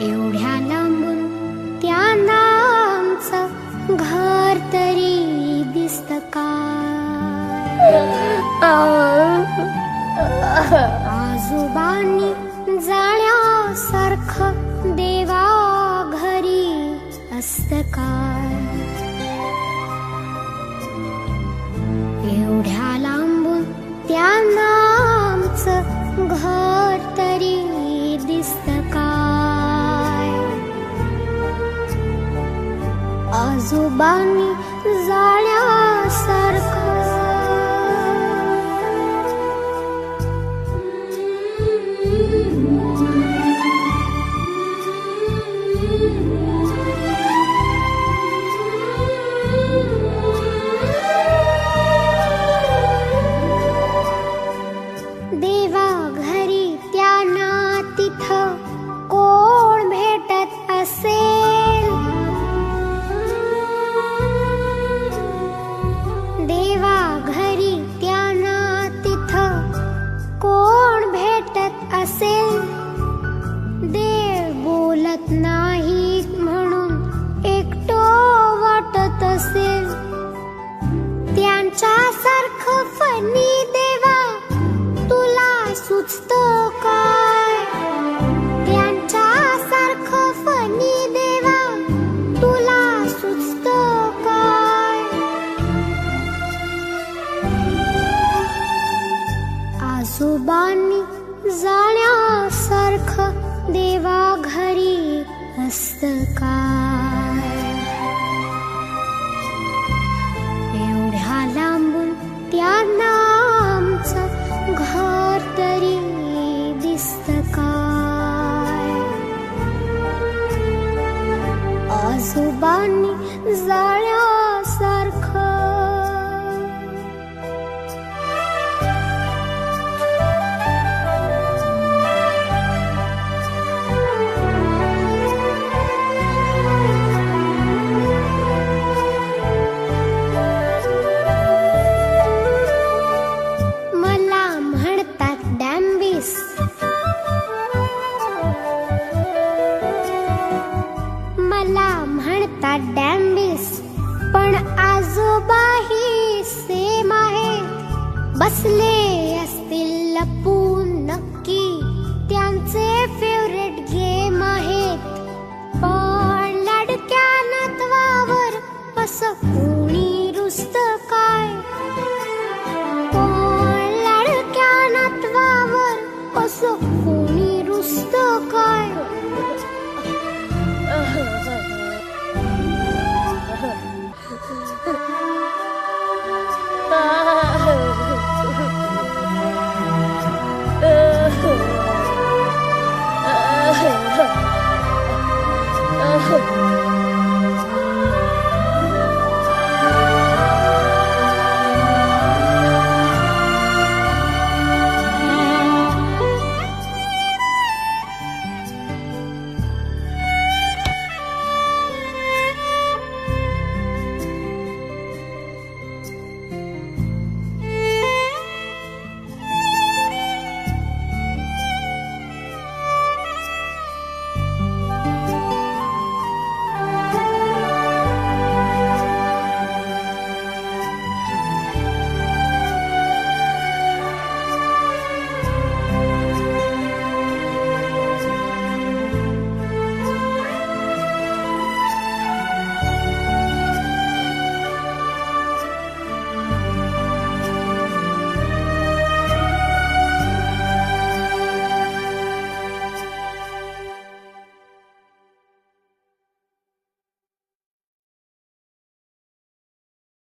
एवढ्या लांबून त्यांना आमचं घर तरी दिसतं का? आजोबांनी जाण्यासारखं देवा घरी असतं काय? एवढ्या लांबून त्यांना आमचं घर तरी दिसतं काय? आजोबांनी जाण्यासारखं देवा घरी त्यांना तिथं कोण भेटत असेल? देवा घरी त्यांना तिथं कोण भेटत असेल? देव बोलत नाही म्हणून एकटो वाटत असेल. त्यांच्यासारखं फनी देवा तुला सुचतं काय? त्यांच्यासारखं फनी देवा तुला सुचतं काय? आजोबांनी जाण्यासारखं देवा घरी असतं काय? एवढ्या लांबून त्यांना आमचं घर तरी दिसतं काय? आजोबांनी जाण्यासारखं मला म्हणतात डॅम्बिस, पण आजोबाही सेम आहेत. बसले असतील लपून नक्की, त्यांचे फेवरेट गेम आहेत. पण लाडक्या नातवावर असं कोणी रुसतं काय? पण लाडक्या नातवावर असं कोणी रुसतं काय?